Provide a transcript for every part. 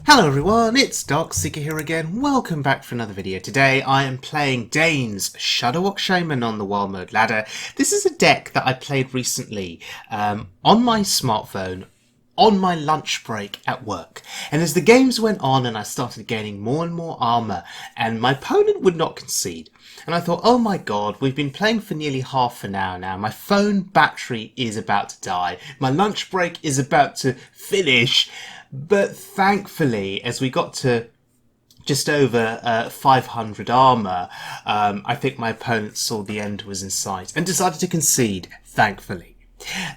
Hello everyone, it's Darkseeker here again. Welcome back for another video. Today I am playing Dane's Shudderwock Shaman on the Wild Mode ladder. This is a deck that I played recently on my smartphone on my lunch break at work. And as the games went on and I started gaining more and more armour and my opponent would not concede. And I thought, oh my god, we've been playing for nearly half an hour now. My phone battery is about to die. My lunch break is about to finish. But thankfully, as we got to just over 500 armour, I think my opponent saw the end was in sight and decided to concede, thankfully.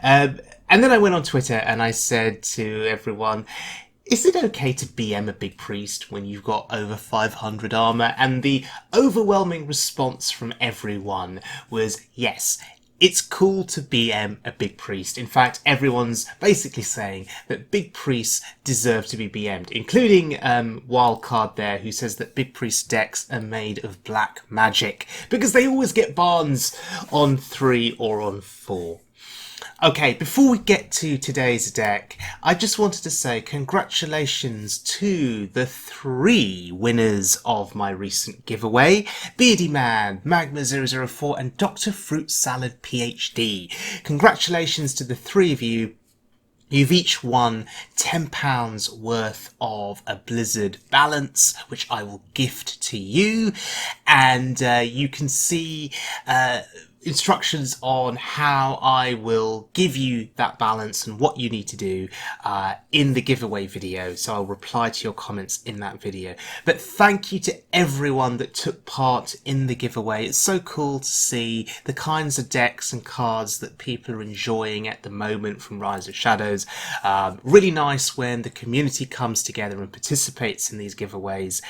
And then I went on Twitter and I said to everyone, is it okay to BM a big priest when you've got over 500 armour? And the overwhelming response from everyone was yes. It's cool to BM a big priest. In fact, everyone's basically saying that big priests deserve to be BM'd, including Wildcard there, who says that big priest decks are made of black magic because they always get barns on 3 or on 4. Okay, before we get to today's deck, I just wanted to say congratulations to the 3 winners of my recent giveaway. Beardyman, Magma004 and DrFruitSaladPhD. Congratulations to the 3 of you. You've each won £10 worth of a Blizzard balance, which I will gift to you. And you can see instructions on how I will give you that balance and what you need to do in the giveaway video. So I'll reply to your comments in that video. But thank you to everyone that took part in the giveaway. It's so cool to see the kinds of decks and cards that people are enjoying at the moment from Rise of Shadows. Really nice when the community comes together and participates in these giveaways.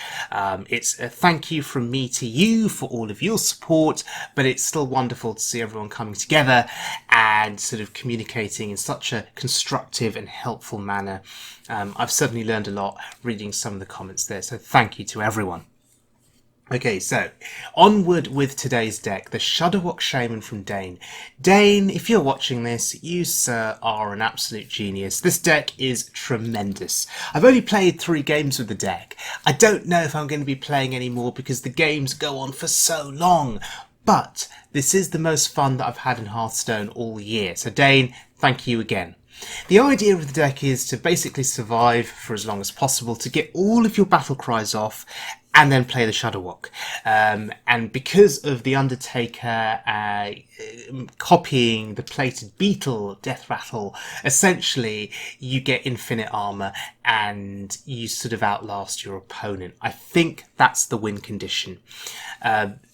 It's a thank you from me to you for all of your support, but it's still wonderful to see everyone coming together and sort of communicating in such a constructive and helpful manner. I've certainly learned a lot reading some of the comments there, so thank you to everyone. Okay, so onward with today's deck, the Shudderwock Shaman from Dane. Dane, if you're watching this, you, sir, are an absolute genius. This deck is tremendous. I've only played 3 games with the deck. I don't know if I'm going to be playing any more because the games go on for so long. But this is the most fun that I've had in Hearthstone all year. So Dane, thank you again. The idea of the deck is to basically survive for as long as possible, to get all of your battle cries off, and then play the Shudderwock. And because of the Undertaker copying the Plated Beetle Death Rattle, essentially you get infinite armour and you sort of outlast your opponent. I think that's the win condition.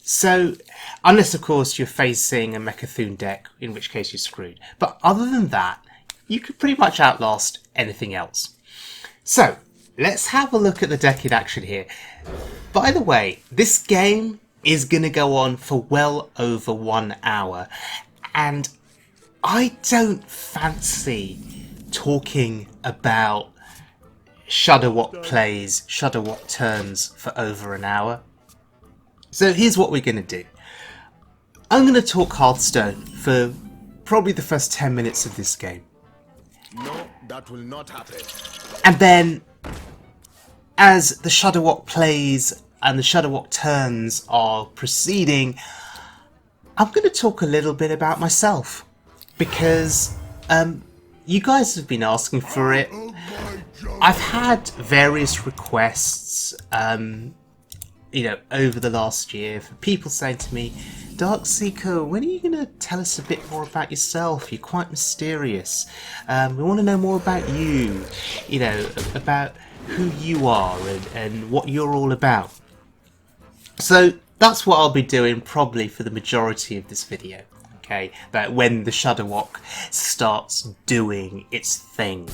So, unless of course you're facing a Mechathune deck, in which case you're screwed. But other than that, you could pretty much outlast anything else. So, let's have a look at the deck in action here. By the way, this game is going to go on for well over 1 hour. And I don't fancy talking about Shudderwock plays, Shudderwock turns for over an hour. So here's what we're going to do. I'm going to talk Hearthstone for probably the first 10 minutes of this game. No, that will not happen. And then, as the Shudderwock plays and the Shudderwock turns are proceeding, I'm going to talk a little bit about myself. Because you guys have been asking for it. I've had various requests over the last year for people saying to me, Darkseeker, when are you going to tell us a bit more about yourself? You're quite mysterious. We want to know more about you, about who you are and what you're all about. So that's what I'll be doing probably for the majority of this video. Okay, that when the Shudderwock starts doing its thing.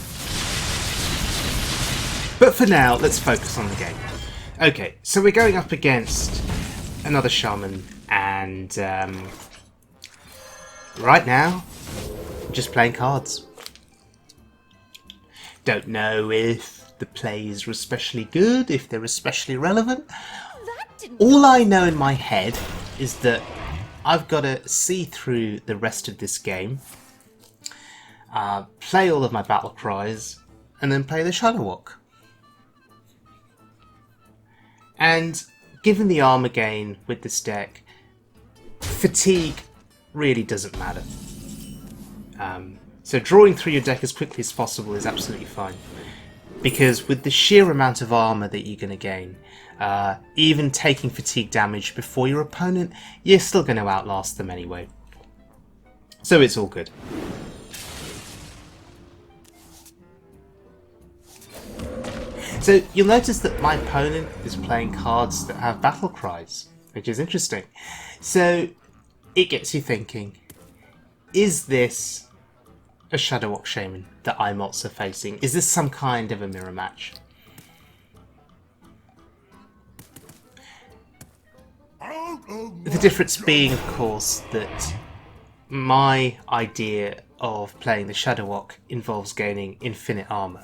But for now, let's focus on the game. Okay, so we're going up against another shaman, and right now, I'm just playing cards. Don't know if the plays are especially good, if they're especially relevant. All I know in my head is that I've got to see through the rest of this game, play all of my battle cries, and then play the Shudderwock. And given the armor gain with this deck, fatigue really doesn't matter. So drawing through your deck as quickly as possible is absolutely fine. Because with the sheer amount of armor that you're going to gain, even taking fatigue damage before your opponent, you're still going to outlast them anyway. So it's all good. So you'll notice that my opponent is playing cards that have battle cries, which is interesting. So it gets you thinking, is this a Shudderwock Shaman that I'm also facing? Is this some kind of a mirror match? The difference being, of course, that my idea of playing the Shudderwock involves gaining infinite armor.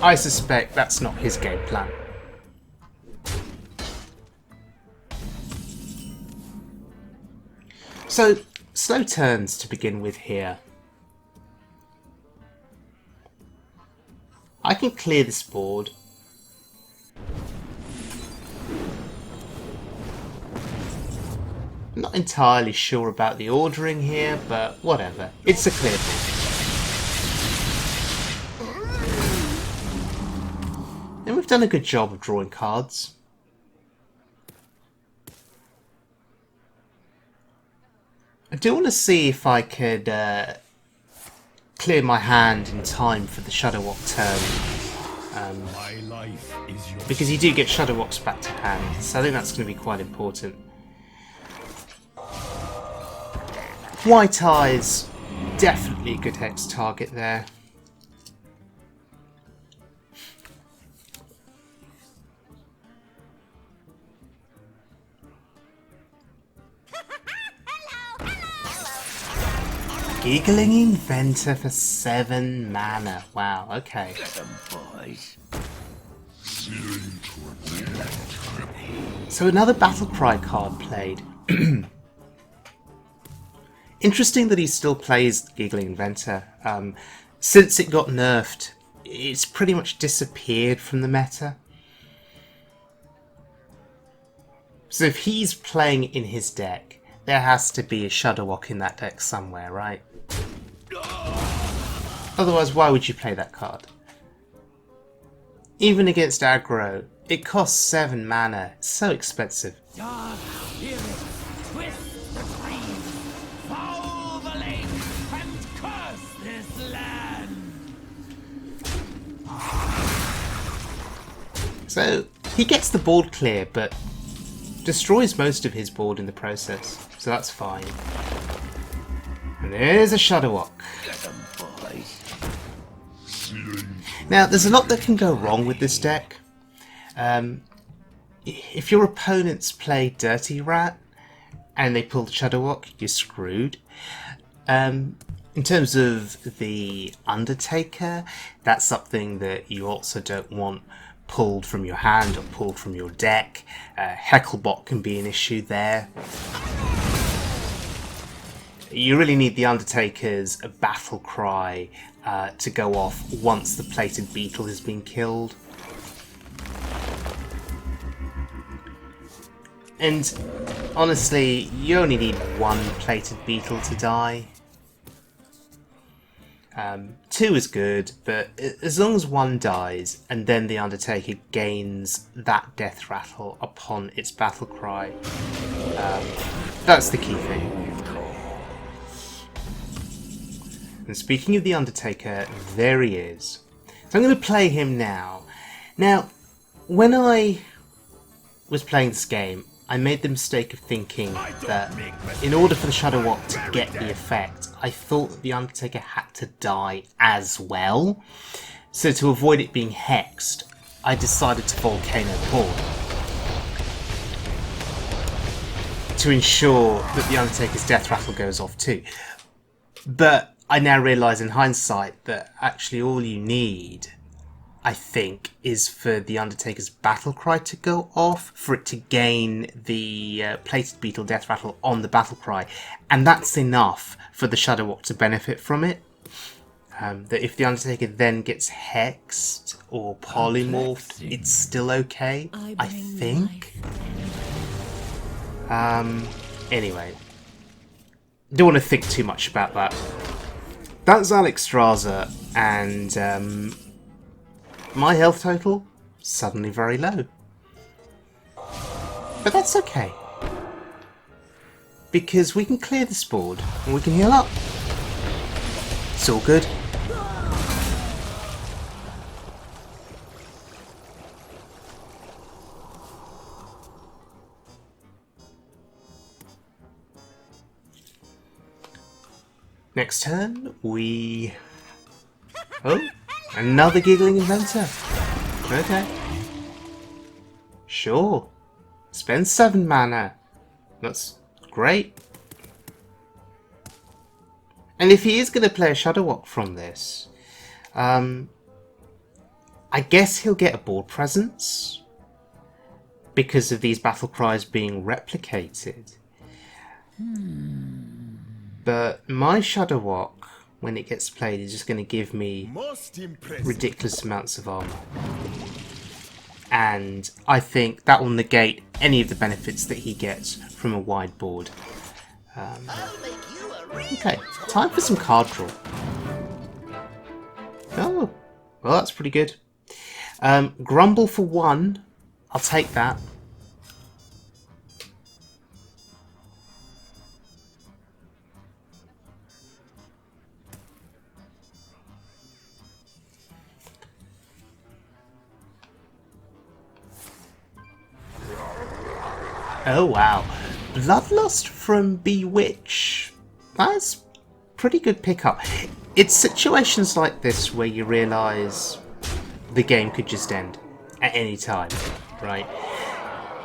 I suspect that's not his game plan. So, slow turns to begin with here. I can clear this board. I'm not entirely sure about the ordering here, but whatever. It's a clear board. And we've done a good job of drawing cards. I do want to see if I could clear my hand in time for the Shudderwock turn. Because you do get Shudderwocks back to hand, so I think that's going to be quite important. White Eyes, definitely a good hex target there. Giggling Inventor for 7 mana. Wow, okay. So another Battlecry card played. Interesting that he still plays the Giggling Inventor. Since it got nerfed, it's pretty much disappeared from the meta. So if he's playing in his deck, there has to be a Shudderwock in that deck somewhere, right? Otherwise, why would you play that card? Even against aggro, it costs 7 mana. It's so expensive. Dark spirit, twist the trees, foul the lake, and curse this land. So, he gets the board clear, but destroys most of his board in the process. So that's fine. And there's a Shudderwock. Now, there's a lot that can go wrong with this deck. If your opponents play Dirty Rat and they pull the Shudderwock, you're screwed. In terms of the Undertaker, that's something that you also don't want pulled from your hand or pulled from your deck. Hecklebot can be an issue there. You really need the Undertaker's battle cry to go off once the plated beetle has been killed. And honestly, you only need one plated beetle to die. 2 is good, but as long as 1 dies, and then the Undertaker gains that death rattle upon its battle cry, that's the key thing. And speaking of the Undertaker, there he is. So I'm going to play him now. Now, when I was playing this game, I made the mistake of thinking that in order for the Shudderwock to get the effect, I thought that the Undertaker had to die as well. So to avoid it being hexed, I decided to Volcano board to ensure that the Undertaker's death rattle goes off too. But I now realise in hindsight that actually all you need, I think, is for the Undertaker's battle cry to go off, for it to gain the plated beetle death rattle on the battle cry, and that's enough for the Shudderwock to benefit from it. that if the Undertaker then gets hexed or polymorphed, it's still okay, I think. Anyway, don't want to think too much about that. That's Alexstrasza, and my health total suddenly very low. But that's okay, because we can clear this board and we can heal up. It's all good. Next turn, we... Oh, another giggling inventor. Okay. Sure. Spend 7 mana. That's great. And if he is going to play a Shudderwock from this, I guess he'll get a board presence because of these battle cries being replicated. But my Shudderwock, when it gets played, is just going to give me ridiculous amounts of armor. And I think that will negate any of the benefits that he gets from a wide board. Okay, time for some card draw. Oh, well that's pretty good. Grumble for 1, I'll take that. Oh wow, Bloodlust from Bewitch. That's pretty good pickup. It's situations like this where you realise the game could just end at any time, right?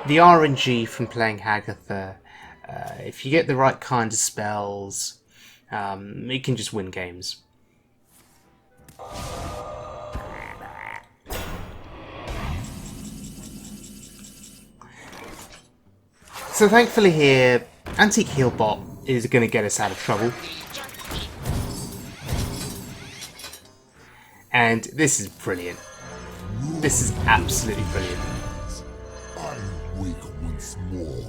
The RNG from playing Hagatha, if you get the right kind of spells, it can just win games. So thankfully here, Antique Healbot is going to get us out of trouble. And this is brilliant. This is absolutely brilliant. I'm weak once more.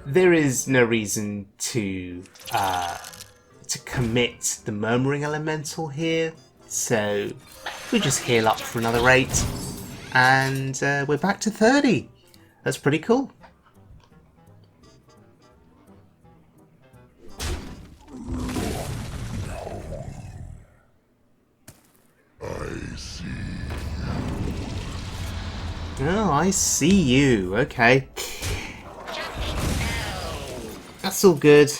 There is no reason to commit the Murmuring Elemental here, so we just heal up for another 8, and we're back to 30. That's pretty cool. Oh, I see you. Okay. That's all good.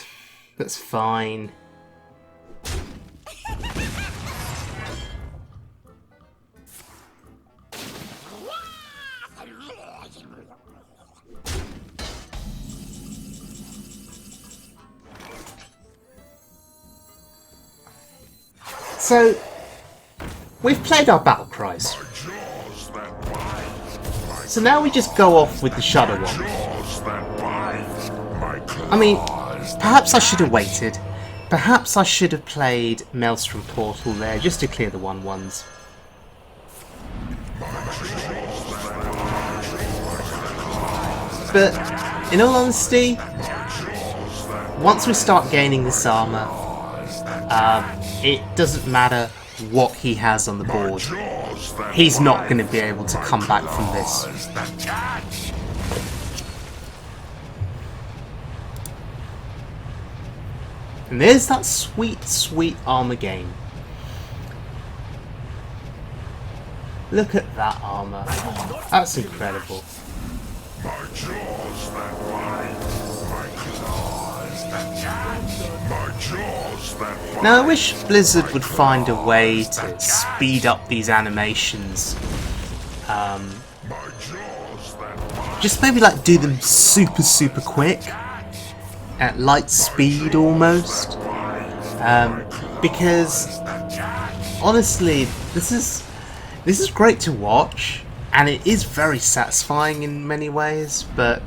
That's fine. So, we've played our battle cries. So now we just go off with the Shudderwock. I mean, perhaps I should have waited. Perhaps I should have played Maelstrom Portal there just to clear the 1/1s. But, in all honesty, once we start gaining this armor, it doesn't matter what he has on the board. He's not going to be able to come back from this. And there's that sweet, sweet armor gain. Look at that armor. That's incredible. Now I wish Blizzard would find a way to speed up these animations. Just maybe like do them super, super quick. At light speed almost. Because honestly, this is great to watch, and it is very satisfying in many ways, but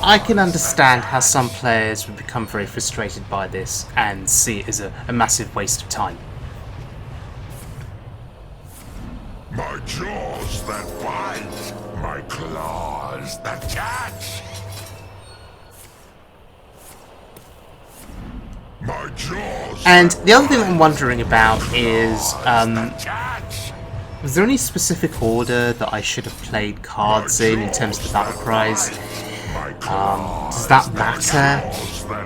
I can understand how some players would become very frustrated by this and see it as a massive waste of time. My jaws that bite, my claws that catch. My jaws. And the other thing I'm wondering about is, was there any specific order that I should have played cards in terms of the battle cries? Does that matter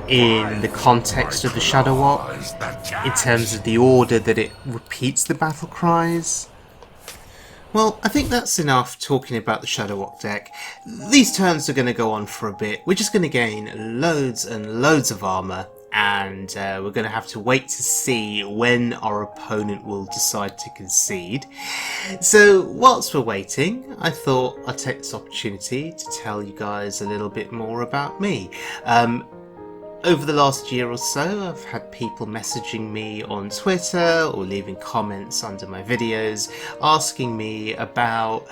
in the context of the Shudderwock, in terms of the order that it repeats the battle cries? Well, I think that's enough talking about the Shudderwock deck. These turns are going to go on for a bit. We're just going to gain loads and loads of armour, and we're going to have to wait to see when our opponent will decide to concede. So whilst we're waiting, I thought I'd take this opportunity to tell you guys a little bit more about me. Over the last year or so, I've had people messaging me on Twitter or leaving comments under my videos asking me about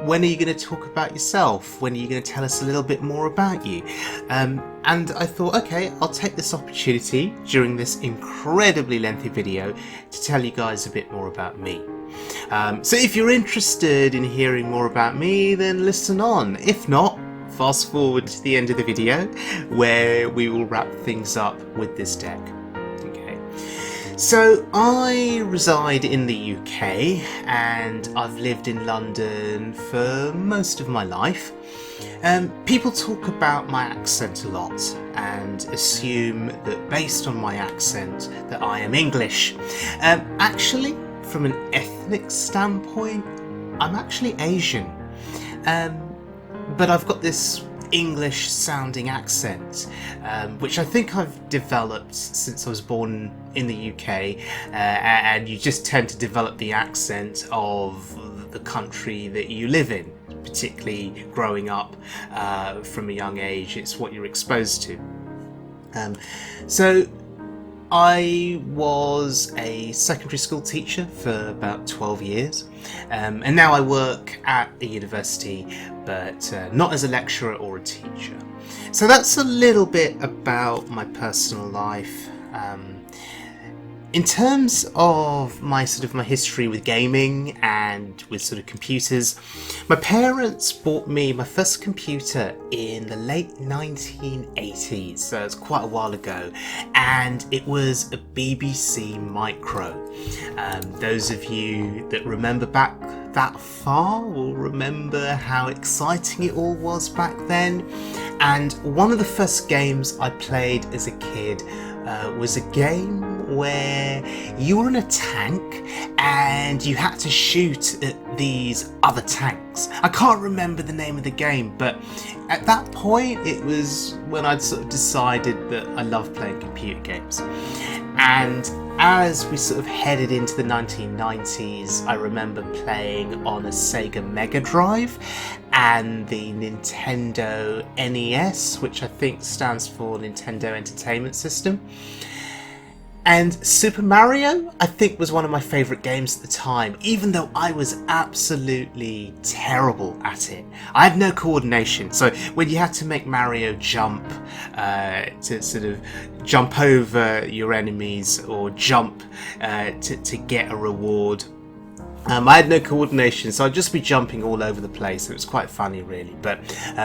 when are you going to talk about yourself? When are you going to tell us a little bit more about you? And I thought, okay, I'll take this opportunity during this incredibly lengthy video to tell you guys a bit more about me. So if you're interested in hearing more about me, then listen on. If not, fast forward to the end of the video where we will wrap things up with this deck. Okay. So I reside in the UK and I've lived in London for most of my life. People talk about my accent a lot and assume that based on my accent that I am English. Actually, from an ethnic standpoint, I'm actually Asian. But I've got this English sounding accent, which I think I've developed since I was born in the UK, and you just tend to develop the accent of the country that you live in, particularly growing up from a young age. It's what you're exposed to. So I was a secondary school teacher for about 12 years, and now I work at a university, but not as a lecturer or a teacher. So that's a little bit about my personal life. In terms of my history with gaming and with sort of computers, my parents bought me my first computer in the late 1980s, so it's quite a while ago, and it was a BBC Micro. Those of you that remember back that far will remember how exciting it all was back then, and one of the first games I played as a kid was a game where you were in a tank and you had to shoot at these other tanks. I can't remember the name of the game, but at that point it was when I'd sort of decided that I loved playing computer games. And as we sort of headed into the 1990s, I remember playing on a Sega Mega Drive and the Nintendo NES, which I think stands for Nintendo Entertainment System. And Super Mario, I think, was one of my favourite games at the time, even though I was absolutely terrible at it. I had no coordination, so when you had to make Mario jump to sort of jump over your enemies or jump to get a reward, I had no coordination, so I'd just be jumping all over the place. It was quite funny, really. But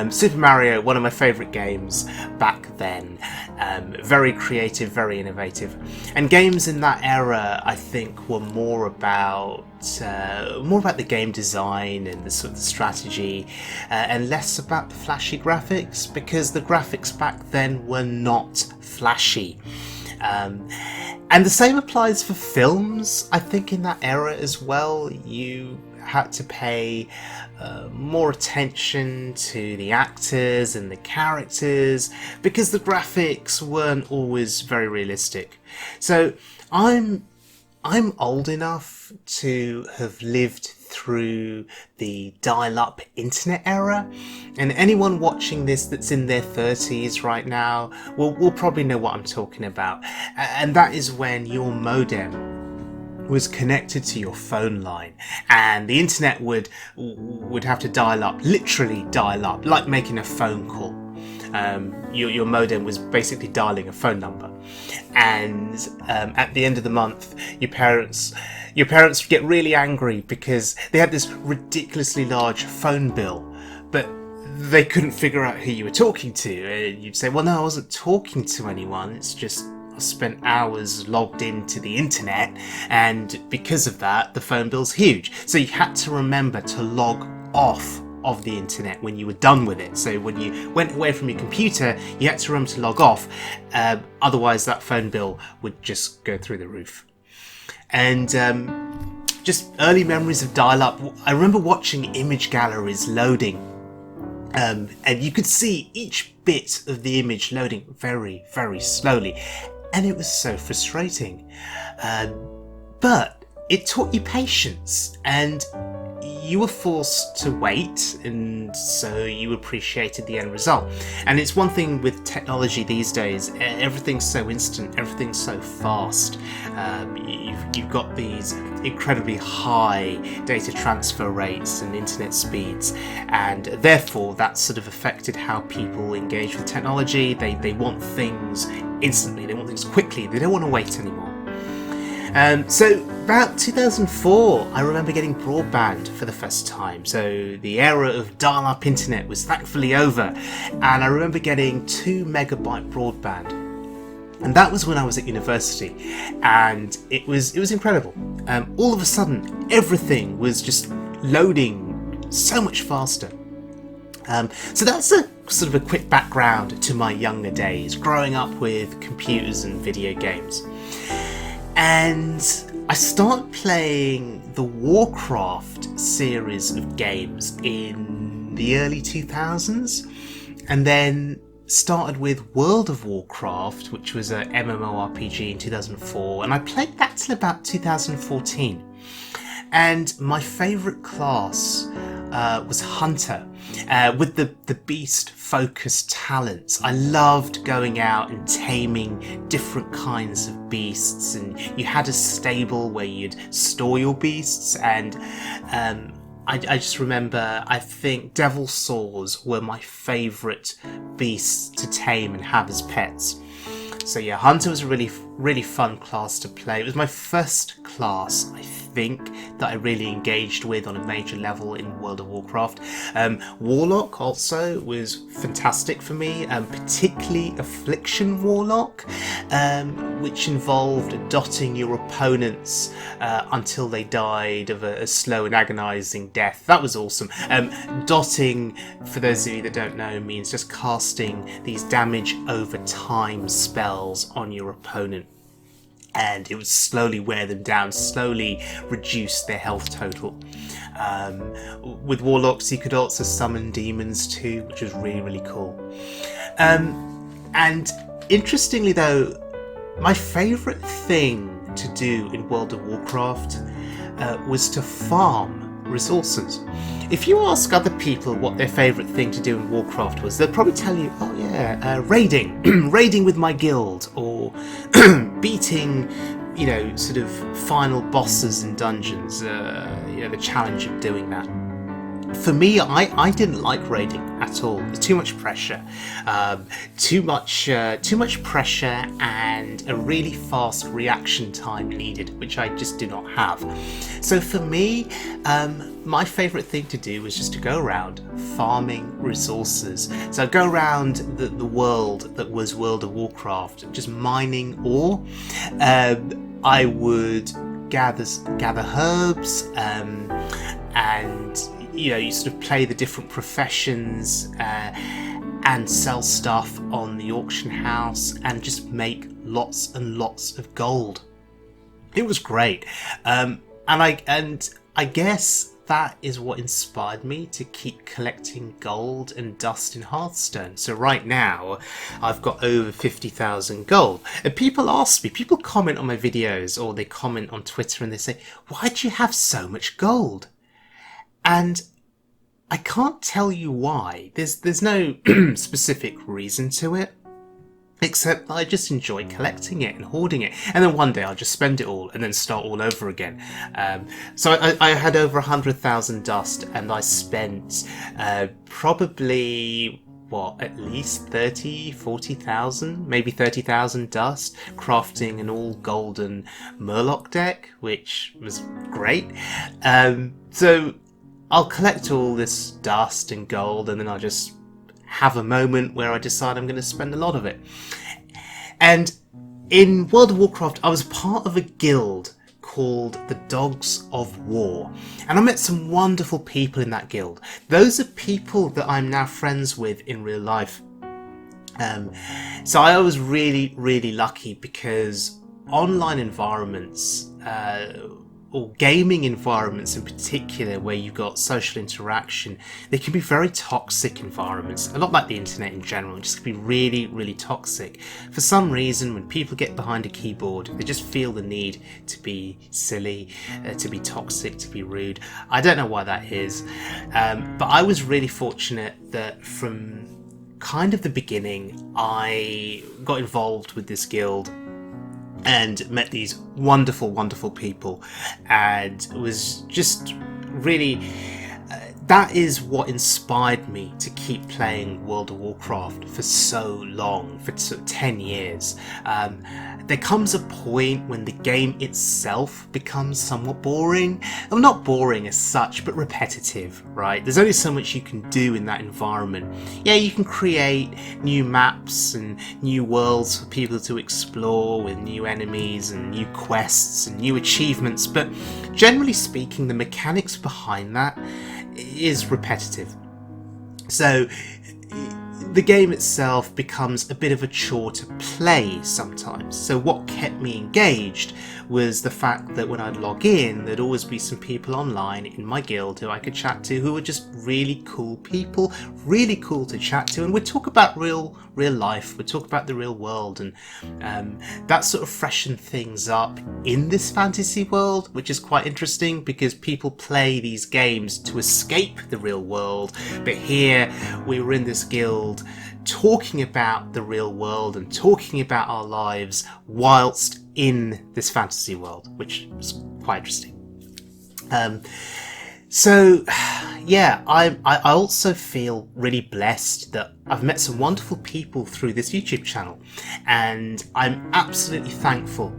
Super Mario, one of my favourite games back then. Very creative, very innovative. And games in that era, I think, were more about the game design and the sort of strategy, and less about the flashy graphics, because the graphics back then were not flashy. And the same applies for films. I think in that era as well, you had to pay more attention to the actors and the characters because the graphics weren't always very realistic. So I'm old enough to have lived through the dial-up internet era, and anyone watching this that's in their 30s right now will probably know what I'm talking about. And that is when your modem was connected to your phone line, and the internet would have to dial up, literally dial up, like making a phone call. Your modem was basically dialing a phone number, and at the end of the month, your parents would get really angry because they had this ridiculously large phone bill, but they couldn't figure out who you were talking to. And you'd say, well, no, I wasn't talking to anyone, it's just I spent hours logged into the internet, and because of that, the phone bill's huge. So you had to remember to log off of the internet when you were done with it. So when you went away from your computer, you had to remember to log off, otherwise that phone bill would just go through the roof. And just early memories of dial-up. I remember watching image galleries loading, and you could see each bit of the image loading very, very slowly, and it was so frustrating. But it taught you patience, and you were forced to wait, and so you appreciated the end result. And it's one thing with technology these days, everything's so instant, everything's so fast. You've got these incredibly high data transfer rates and internet speeds, and therefore that's sort of affected how people engage with technology. They want things instantly, they want things quickly, they don't want to wait anymore. So about 2004, I remember getting broadband for the first time. So the era of dial-up internet was thankfully over, and I remember getting 2 megabyte broadband. And that was when I was at university, and it was incredible. All of a sudden, everything was just loading so much faster. So that's a sort of a quick background to my younger days, growing up with computers and video games. And I started playing the Warcraft series of games in the early 2000s, and then started with World of Warcraft, which was a MMORPG in 2004, and I played that till about 2014. And my favourite class was Hunter, with the beast-focused talents. I loved going out and taming different kinds of beasts, and you had a stable where you'd store your beasts, and I just remember, I think devil saws were my favourite beasts to tame and have as pets. So yeah, Hunter was a really fun class to play. It was my first class, I think, that I really engaged with on a major level in World of Warcraft. Warlock also was fantastic for me, particularly Affliction Warlock, which involved dotting your opponents until they died of a slow and agonising death. That was awesome. Dotting, for those of you that don't know, means just casting these damage over time spells on your opponent, and it would slowly wear them down, slowly reduce their health total. With Warlocks you could also summon demons too, which was really cool. And interestingly though, my favourite thing to do in World of Warcraft was to farm resources. If you ask other people what their favourite thing to do in Warcraft was, they'll probably tell you, oh yeah, raiding, raiding with my guild, or beating, sort of final bosses in dungeons, the challenge of doing that. For me, I didn't like raiding at all. There's too much pressure, too much pressure, and a really fast reaction time needed, which I just do not have. So for me, my favourite thing to do was just to go around farming resources. So I'd go around the world that was World of Warcraft, just mining ore. I would gather herbs, and you sort of play the different professions and sell stuff on the auction house and just make lots and lots of gold. It was great, and I guess that is what inspired me to keep collecting gold and dust in Hearthstone. So right now I've got over 50,000 gold, and people ask me, people comment on my videos, or they comment on Twitter and they say, why do you have so much gold? And I can't tell you why. There's no specific reason to it. Except I just enjoy collecting it and hoarding it. And then one day I'll just spend it all and then start all over again. So I had over 100,000 dust, and I spent probably, at least 40,000, maybe 30,000 dust crafting an all golden Murloc deck, which was great. So I'll collect all this dust and gold, and then I'll just have a moment where I decide I'm going to spend a lot of it. And in World of Warcraft, I was part of a guild called the Dogs of War, and I met some wonderful people in that guild. Those are people that I'm now friends with in real life. So I was really, really lucky, because online environments, or gaming environments in particular, where you've got social interaction, they can be very toxic environments. A lot like the internet in general, it just can be really, really toxic. For some reason, when people get behind a keyboard, they just feel the need to be silly, to be toxic, to be rude. I don't know why that is, but I was really fortunate that from kind of the beginning, I got involved with this guild and met these wonderful, wonderful people, and it was just really that is what inspired me to keep playing World of Warcraft for so long, for 10 years. There comes a point when the game itself becomes somewhat boring. Well, not boring as such, but repetitive, right? There's only so much you can do in that environment. Yeah, you can create new maps and new worlds for people to explore with new enemies and new quests and new achievements, but generally speaking, the mechanics behind that is repetitive. So the game itself becomes a bit of a chore to play sometimes. So what kept me engaged was the fact that when I'd log in, there'd always be some people online in my guild who I could chat to, who were just really cool people, really cool to chat to, and we'd talk about real life, we'd talk about the real world, and that sort of freshened things up in this fantasy world, which is quite interesting because people play these games to escape the real world, but here we were in this guild talking about the real world and talking about our lives whilst in this fantasy world, which is quite interesting. So yeah, I also feel really blessed that I've met some wonderful people through this YouTube channel, and I'm absolutely thankful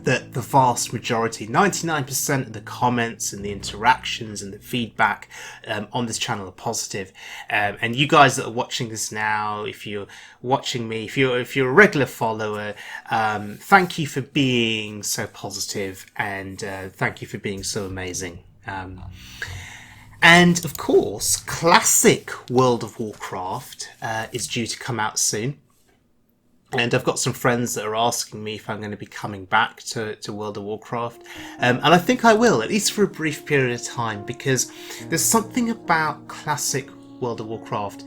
that the vast majority, 99% of the comments and the interactions and the feedback on this channel are positive. And you guys that are watching this now, if you're watching me, if you're a regular follower, thank you for being so positive, and thank you for being so amazing. And of course, classic World of Warcraft is due to come out soon. And I've got some friends that are asking me if I'm going to be coming back to World of Warcraft. And I think I will, at least for a brief period of time, because there's something about classic World of Warcraft,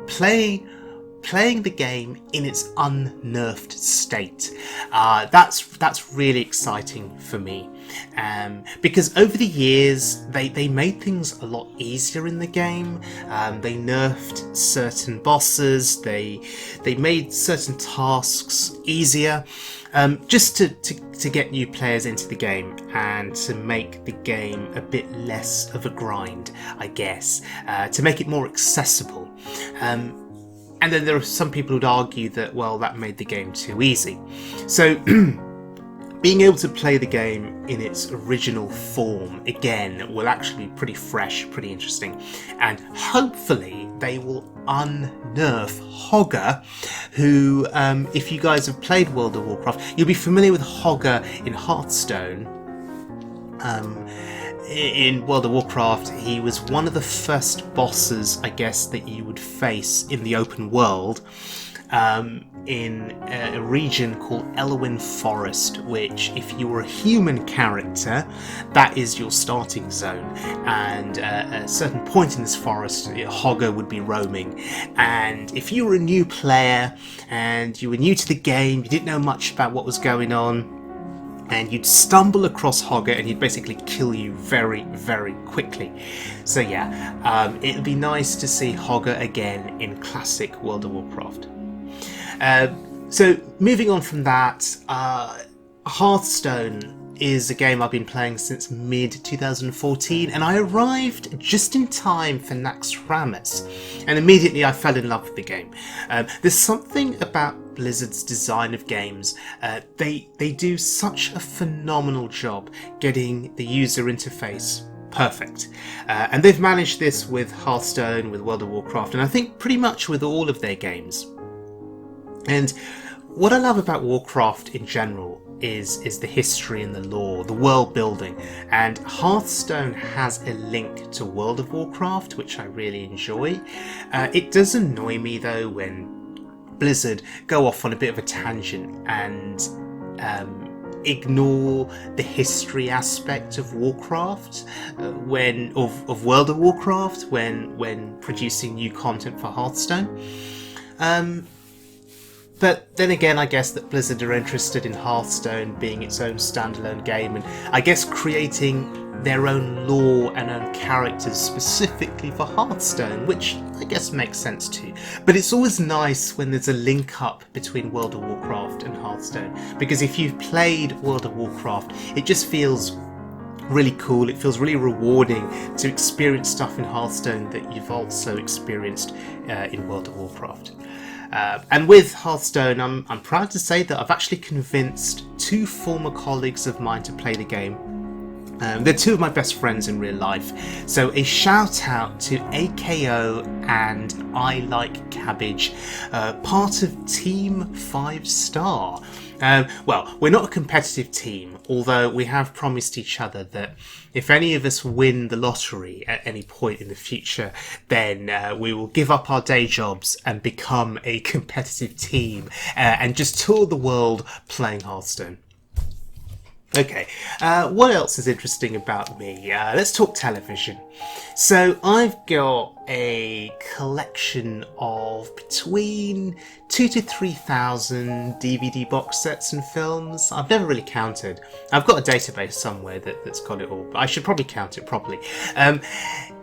playing the game in its unnerfed state. That's really exciting for me. Because over the years they made things a lot easier in the game. They nerfed certain bosses, they made certain tasks easier, just to get new players into the game and to make the game a bit less of a grind, I guess, to make it more accessible. And then there are some people who'd argue that, well, that made the game too easy. So being able to play the game in its original form again will actually be pretty fresh, pretty interesting. And hopefully they will unnerf Hogger, who, if you guys have played World of Warcraft, you'll be familiar with Hogger in Hearthstone. In World of Warcraft, he was one of the first bosses, I guess, that you would face in the open world, in a region called Elwyn Forest, which, if you were a human character, that is your starting zone. And at a certain point in this forest, Hogger would be roaming. And if you were a new player and you were new to the game, you didn't know much about what was going on, and you'd stumble across Hogger and he'd basically kill you very, very quickly. So yeah, it'd be nice to see Hogger again in classic World of Warcraft. So moving on from that, Hearthstone is a game I've been playing since mid-2014, and I arrived just in time for Naxxramas, and immediately I fell in love with the game. There's something about Blizzard's design of games. They do such a phenomenal job getting the user interface perfect. And they've managed this with Hearthstone, with World of Warcraft, and I think pretty much with all of their games. And what I love about Warcraft in general is the history and the lore, the world building, and Hearthstone has a link to World of Warcraft, which I really enjoy. It does annoy me though when Blizzard go off on a bit of a tangent and ignore the history aspect of Warcraft of World of Warcraft when producing new content for Hearthstone. But then again, I guess that Blizzard are interested in Hearthstone being its own standalone game, and I guess creating their own lore and own characters specifically for Hearthstone, which I guess makes sense too. But it's always nice when there's a link up between World of Warcraft and Hearthstone, because if you've played World of Warcraft, it just feels really cool. It feels really rewarding to experience stuff in Hearthstone that you've also experienced in World of Warcraft. And with Hearthstone, I'm proud to say that I've actually convinced two former colleagues of mine to play the game. They're two of my best friends in real life. So a shout out to AKO and ILikeCabbage, part of Team 5 Star. Well, we're not a competitive team, although we have promised each other that if any of us win the lottery at any point in the future, then we will give up our day jobs and become a competitive team and just tour the world playing Hearthstone. Okay, what else is interesting about me? Let's talk television. So I've got a collection of between 2,000 to 3,000 DVD box sets and films. I've never really counted. I've got a database somewhere that's got it all, but I should probably count it properly.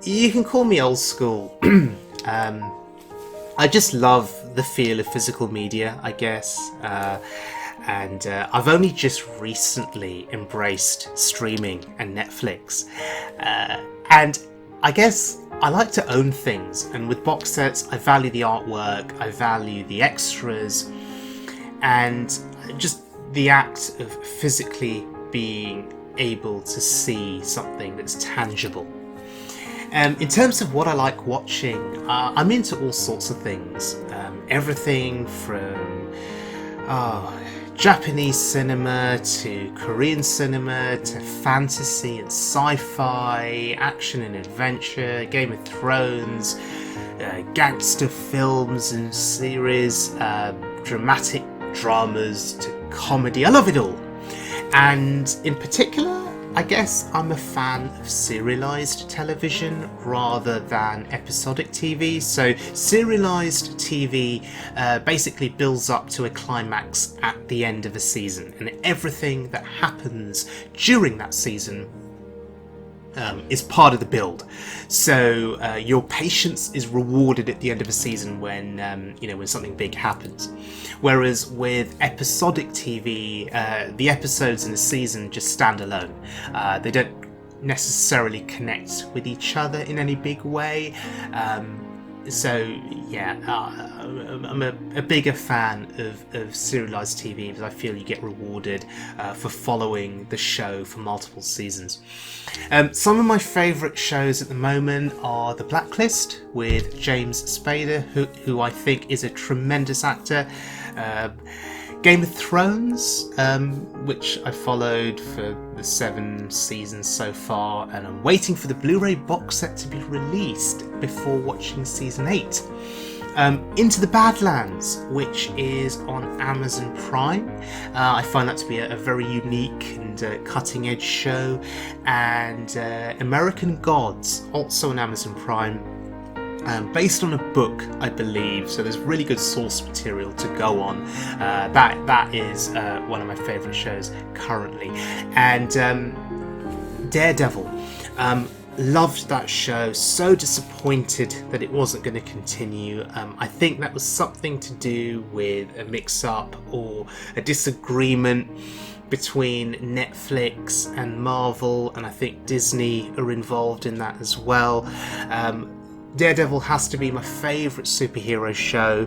You can call me old school. I just love the feel of physical media, I guess. And I've only just recently embraced streaming and Netflix. And I guess I like to own things, and with box sets I value the artwork, I value the extras, and just the act of physically being able to see something that's tangible. In terms of what I like watching, I'm into all sorts of things. Everything from Japanese cinema to Korean cinema to fantasy and sci-fi, action and adventure, Game of Thrones, gangster films and series, dramatic dramas to comedy. I love it all. And in particular, I guess I'm a fan of serialized television rather than episodic TV. So serialized TV basically builds up to a climax at the end of a season, and everything that happens during that season is part of the build. So your patience is rewarded at the end of a season when when something big happens. Whereas with episodic TV, the episodes in a season just stand alone. They don't necessarily connect with each other in any big way. I'm a bigger fan of serialized TV because I feel you get rewarded for following the show for multiple seasons. Some of my favourite shows at the moment are The Blacklist with James Spader, who I think is a tremendous actor. Game of Thrones, which I followed for the 7 seasons so far, and I'm waiting for the Blu-ray box set to be released before watching season 8. Into the Badlands, which is on Amazon Prime. I find that to be a very unique and cutting-edge show. And American Gods, also on Amazon Prime. Based on a book, I believe, so there's really good source material to go on. That is one of my favourite shows currently. And Daredevil. Loved that show, so disappointed that it wasn't going to continue. I think that was something to do with a mix-up or a disagreement between Netflix and Marvel, and I think Disney are involved in that as well. Daredevil has to be my favourite superhero show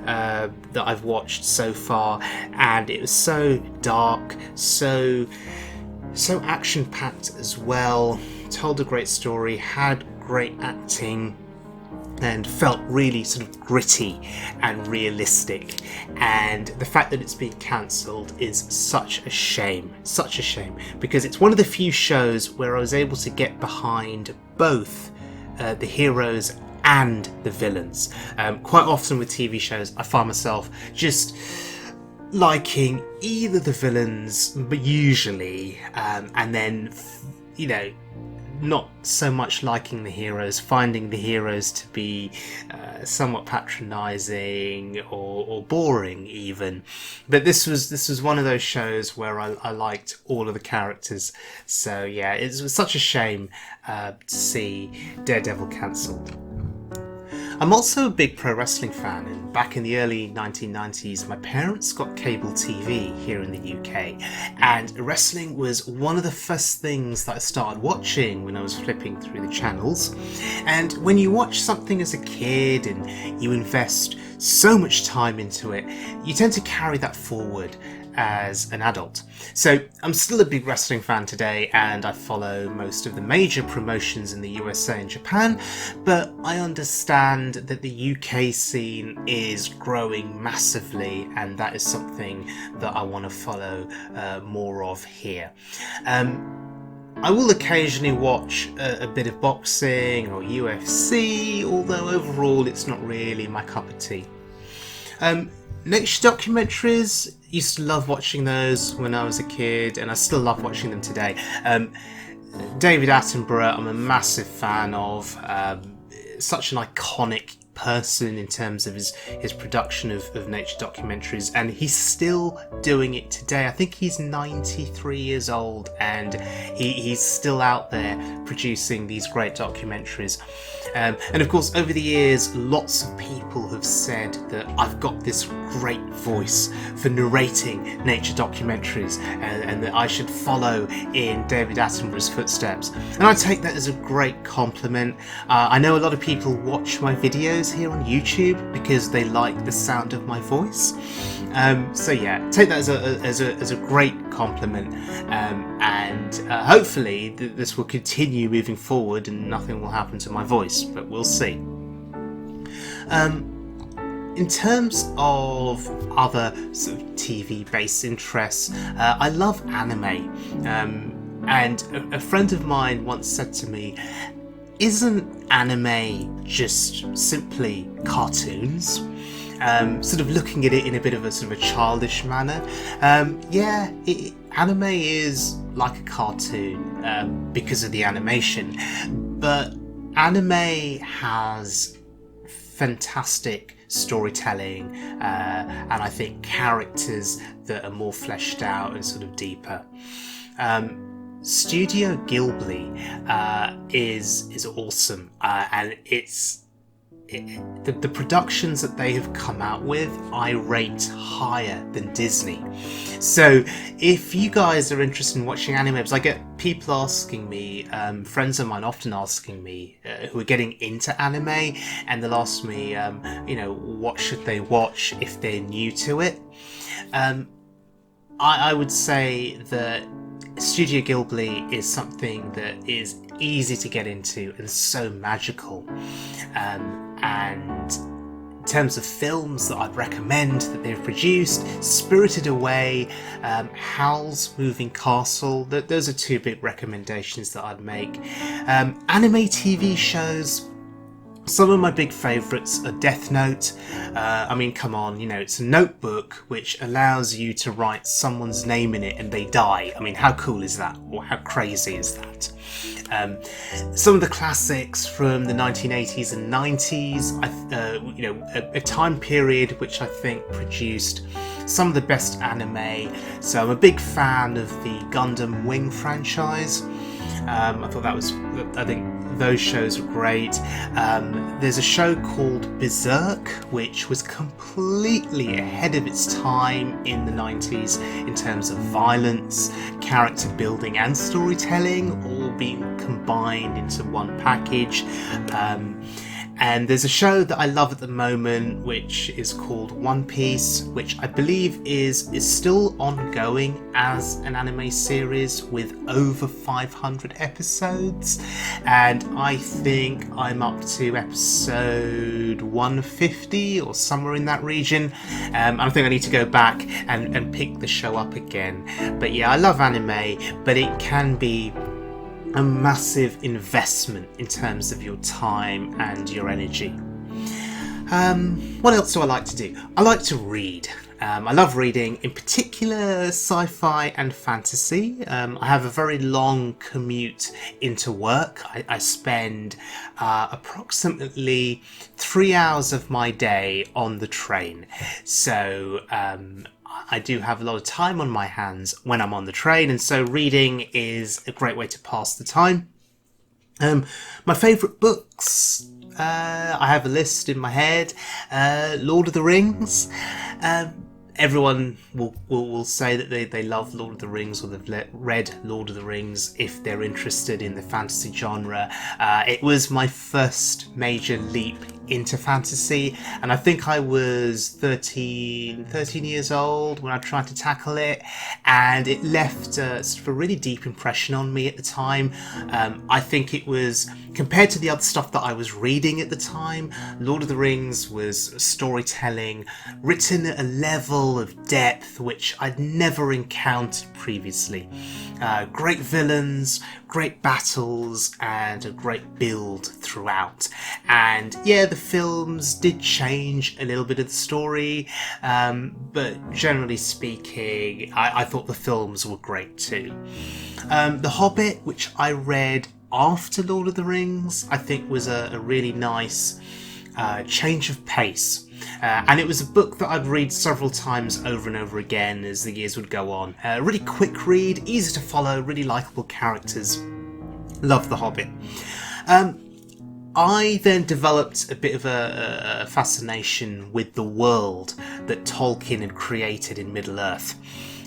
that I've watched so far, and it was so dark, so action-packed as well, told a great story, had great acting, and felt really sort of gritty and realistic. And the fact that it's been cancelled is such a shame, because it's one of the few shows where I was able to get behind both the heroes and the villains. Quite often with TV shows, I find myself just liking either the villains, but usually, and then, not so much liking the heroes, finding the heroes to be somewhat patronising or boring even. But this was one of those shows where I liked all of the characters. So yeah, it was such a shame to see Daredevil cancelled. I'm also a big pro wrestling fan, and back in the early 1990s my parents got cable TV here in the UK, and wrestling was one of the first things that I started watching when I was flipping through the channels. And when you watch something as a kid and you invest so much time into it, you tend to carry that forward as an adult. So I'm still a big wrestling fan today, and I follow most of the major promotions in the USA and Japan, but I understand that the UK scene is growing massively, and that is something that I want to follow more of here. I will occasionally watch a bit of boxing or UFC, although overall it's not really my cup of tea. Nature documentaries, used to love watching those when I was a kid, and I still love watching them today. David Attenborough, I'm a massive fan of. Such an iconic person in terms of his production of nature documentaries, and he's still doing it today. I think he's 93 years old, and he's still out there producing these great documentaries. And of course, over the years, lots of people have said that I've got this great voice for narrating nature documentaries, and that I should follow in David Attenborough's footsteps. And I take that as a great compliment. I know a lot of people watch my videos here on YouTube because they like the sound of my voice. So yeah, take that as a great compliment, and hopefully this will continue moving forward and nothing will happen to my voice, but we'll see. In terms of other sort of TV-based interests, I love anime, and a friend of mine once said to me, "Isn't anime just simply cartoons?" Sort of looking at it in a bit of a sort of a childish manner. Yeah, anime is like a cartoon because of the animation, but anime has fantastic storytelling, and I think characters that are more fleshed out and sort of deeper. Studio Ghibli is awesome, and it's the productions that they have come out with, I rate higher than Disney. So if you guys are interested in watching anime, because I get people asking me, friends of mine often asking me who are getting into anime, and they'll ask me, what should they watch if they're new to it? I would say that Studio Ghibli is something that is easy to get into and so magical. And in terms of films that I'd recommend that they've produced, Spirited Away, Howl's Moving Castle, those are two big recommendations that I'd make. Anime TV shows, some of my big favourites are Death Note. I mean, come on, it's a notebook which allows you to write someone's name in it and they die. I mean, how cool is that? Or how crazy is that? Some of the classics from the 1980s and 90s, a time period which I think produced some of the best anime. So I'm a big fan of the Gundam Wing franchise. I thought that was, I think those shows were great. There's a show called Berserk, which was completely ahead of its time in the 90s in terms of violence, character building and storytelling, all being combined into one package. And there's a show that I love at the moment, which is called One Piece, which I believe is still ongoing as an anime series with over 500 episodes. And I think I'm up to episode 150 or somewhere in that region. I think I need to go back and pick the show up again. But yeah, I love anime, but it can be a massive investment in terms of your time and your energy. What else do I like to do? I like to read. I love reading, in particular sci-fi and fantasy. I have a very long commute into work. I spend approximately 3 hours of my day on the train. So I do have a lot of time on my hands when I'm on the train, and so reading is a great way to pass the time. My favourite books, I have a list in my head. Lord of the Rings. Everyone will say that they love Lord of the Rings, or they've read Lord of the Rings if they're interested in the fantasy genre. It was my first major leap into fantasy, and I think I was 13 years old when I tried to tackle it, and it left sort of a really deep impression on me at the time. I think it was, compared to the other stuff that I was reading at the time, Lord of the Rings was storytelling written at a level of depth which I'd never encountered previously. Great villains, great battles, and a great build throughout. And yeah, the films did change a little bit of the story, but generally speaking, I thought the films were great too. The Hobbit, which I read after Lord of the Rings, I think was a really nice change of pace. And it was a book that I'd read several times over and over again as the years would go on. A really quick read, easy to follow, really likeable characters. Love The Hobbit. I then developed a bit of a fascination with the world that Tolkien had created in Middle-earth.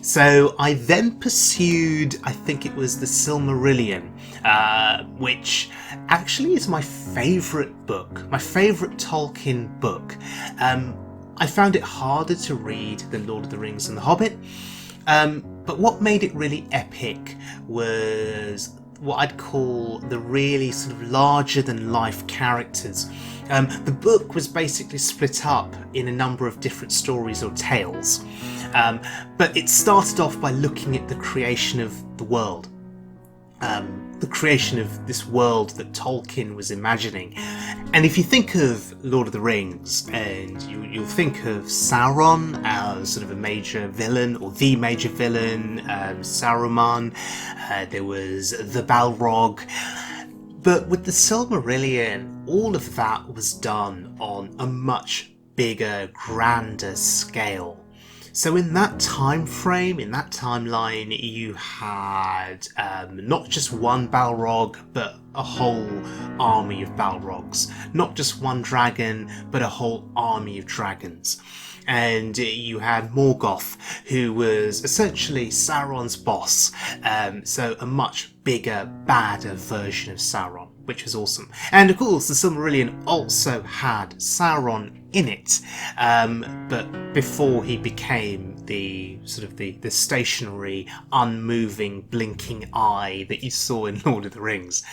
So I then pursued, I think it was the Silmarillion, which actually is my favourite book, my favourite Tolkien book. I found it harder to read than Lord of the Rings and The Hobbit, but what made it really epic was what I'd call the really sort of larger than life characters. The book was basically split up in a number of different stories or tales, but it started off by looking at the creation of the world, the creation of this world that Tolkien was imagining. And if you think of Lord of the Rings, and you'll think of Sauron as sort of a major villain, or the major villain, Saruman, there was the Balrog. But with the Silmarillion, all of that was done on a much bigger, grander scale. So in that time frame, in that timeline, you had not just one Balrog, but a whole army of Balrogs. Not just one dragon, but a whole army of dragons. And you had Morgoth, who was essentially Sauron's boss, so a much bigger, badder version of Sauron, which was awesome. And of course, the Silmarillion also had Sauron in it, but before he became the sort of the stationary, unmoving, blinking eye that you saw in Lord of the Rings.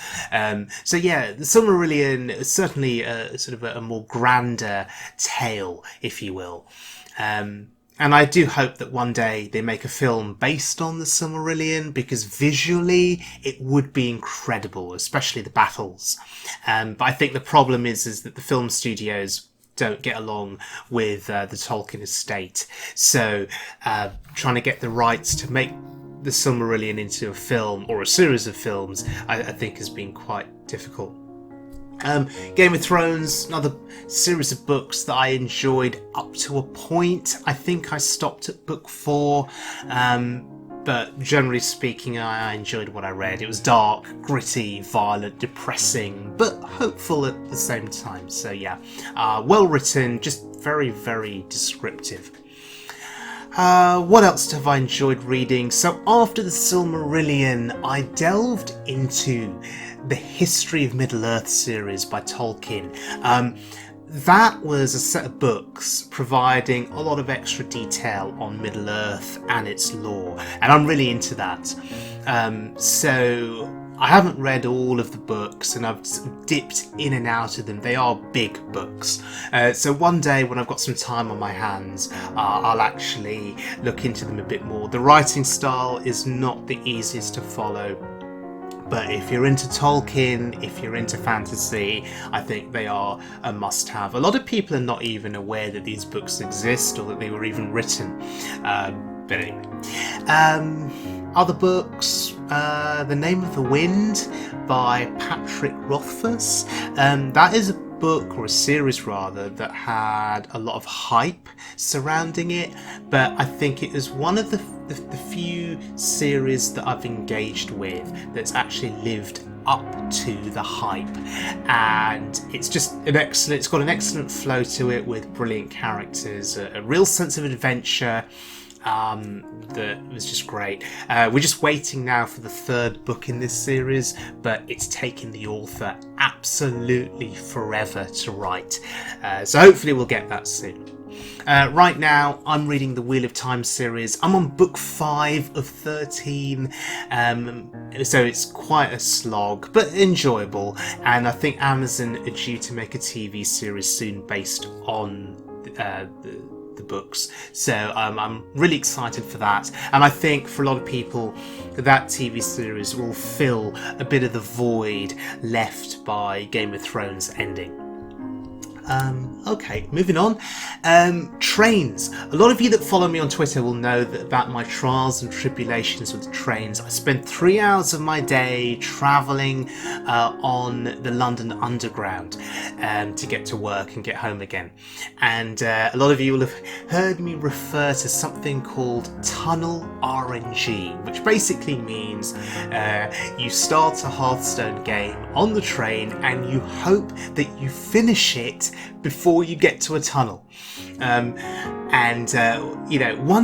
So yeah, the Silmarillion is certainly sort of a more grander tale, if you will. And I do hope that one day they make a film based on the Silmarillion, because visually it would be incredible, especially the battles. But I think the problem is that the film studios don't get along with the Tolkien estate. So trying to get the rights to make the Silmarillion into a film or a series of films, I think has been quite difficult. Game of Thrones, another series of books that I enjoyed up to a point. I think I stopped at book 4, but but generally speaking, I enjoyed what I read. It was dark, gritty, violent, depressing, but hopeful at the same time. So yeah, well written, just very, very descriptive. What else have I enjoyed reading? So after the Silmarillion, I delved into the History of Middle-earth series by Tolkien. That was a set of books providing a lot of extra detail on Middle-earth and its lore, and I'm really into that. So I haven't read all of the books, and I've dipped in and out of them. They are big books. So one day when I've got some time on my hands, I'll actually look into them a bit more. The writing style is not the easiest to follow, but if you're into Tolkien, if you're into fantasy, I think they are a must-have. A lot of people are not even aware that these books exist or that they were even written. But anyway. Other books, The Name of the Wind by Patrick Rothfuss. That is a book, or a series rather, that had a lot of hype surrounding it, but I think it is one of the few series that I've engaged with that's actually lived up to the hype, and it's just it's got an excellent flow to it with brilliant characters, a real sense of adventure. That was just great. We're just waiting now for the third book in this series, but it's taken the author absolutely forever to write. So hopefully we'll get that soon. Right now, I'm reading the Wheel of Time series. I'm on book 5 of 13, so it's quite a slog, but enjoyable. And I think Amazon are due to make a TV series soon based on the books, so I'm really excited for that, and I think for a lot of people that TV series will fill a bit of the void left by Game of Thrones ending. Okay, moving on. Trains. A lot of you that follow me on Twitter will know about my trials and tribulations with trains. I spend 3 hours of my day travelling on the London Underground to get to work and get home again. And a lot of you will have heard me refer to something called tunnel RNG, which basically means you start a Hearthstone game on the train and you hope that you finish it before you get to a tunnel. One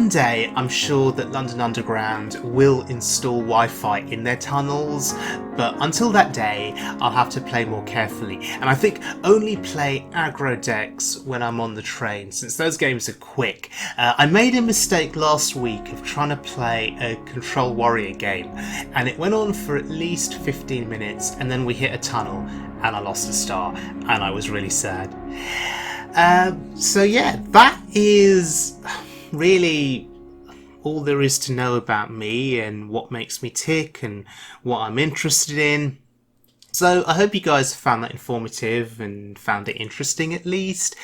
day I'm sure that London Underground will install Wi-Fi in their tunnels, but until that day I'll have to play more carefully, and I think only play aggro decks when I'm on the train, since those games are quick. I made a mistake last week of trying to play a Control Warrior game, and it went on for at least 15 minutes, and then we hit a tunnel and I lost a star, and I was really sad. So yeah, that is really all there is to know about me and what makes me tick and what I'm interested in. So I hope you guys found that informative and found it interesting at least.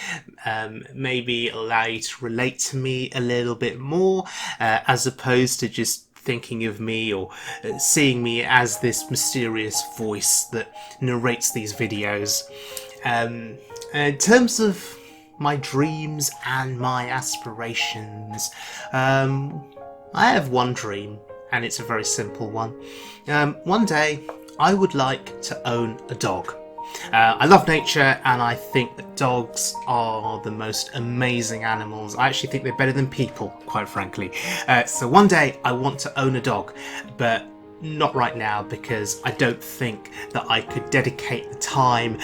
Maybe allow you to relate to me a little bit more, as opposed to just thinking of me or seeing me as this mysterious voice that narrates these videos. In terms of my dreams and my aspirations, I have one dream, and it's a very simple one. One day I would like to own a dog. I love nature, and I think that dogs are the most amazing animals. I actually think they're better than people, quite frankly. So one day I want to own a dog, but not right now, because I don't think that I could dedicate the time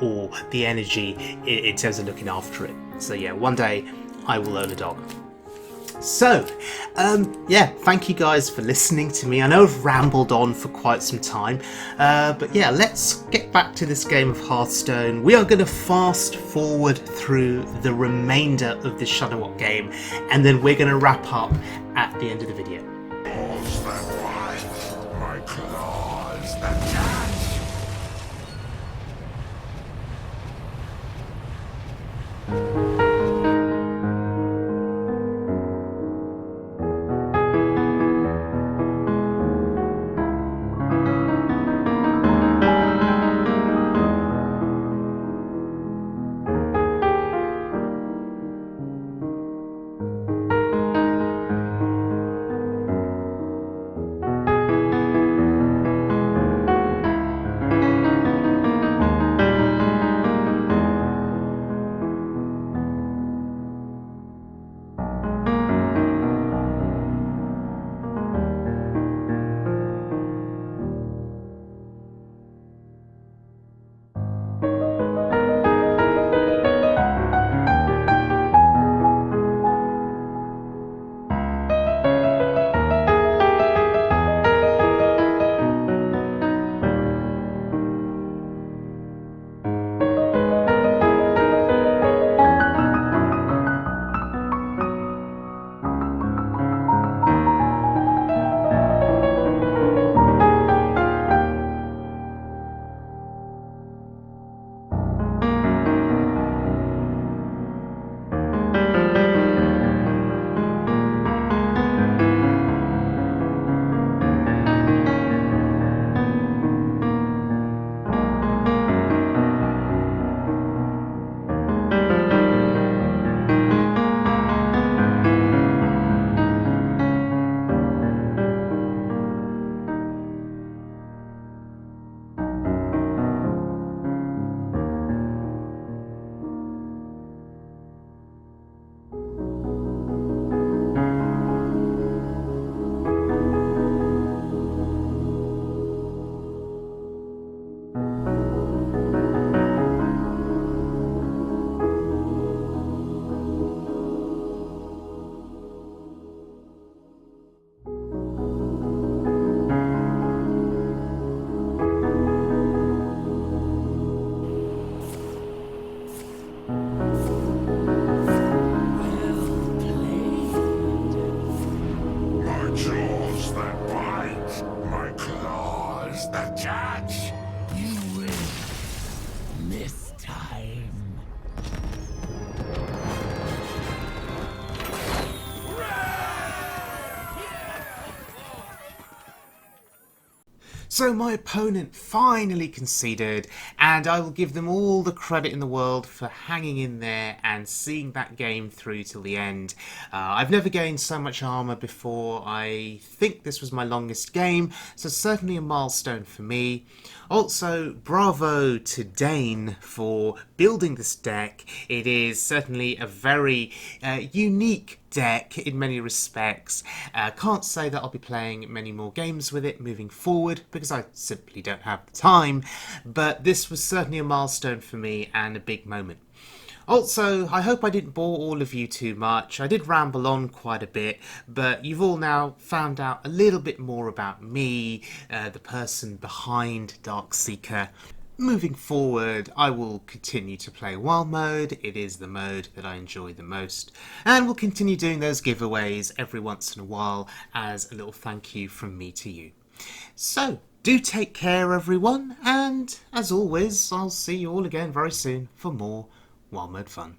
or the energy in terms of looking after it. So yeah, one day I will own a dog. So, yeah, thank you guys for listening to me. I know I've rambled on for quite some time, but yeah, let's get back to this game of Hearthstone. We are going to fast forward through the remainder of the Shudderwock game, and then we're going to wrap up at the end of the video. Claws that bite, my claws that catch. So my opponent finally conceded, and I will give them all the credit in the world for hanging in there and seeing that game through till the end. I've never gained so much armour before. I think this was my longest game, so certainly a milestone for me. Also, bravo to Dane for building this deck. It is certainly a very unique deck in many respects. Can't say that I'll be playing many more games with it moving forward because I simply don't have the time, but this was certainly a milestone for me and a big moment. Also, I hope I didn't bore all of you too much. I did ramble on quite a bit, but you've all now found out a little bit more about me, the person behind Darkseeker. Moving forward, I will continue to play WoW mode. It is the mode that I enjoy the most. And we'll continue doing those giveaways every once in a while as a little thank you from me to you. So, do take care everyone, and as always, I'll see you all again very soon for more WoW mode fun.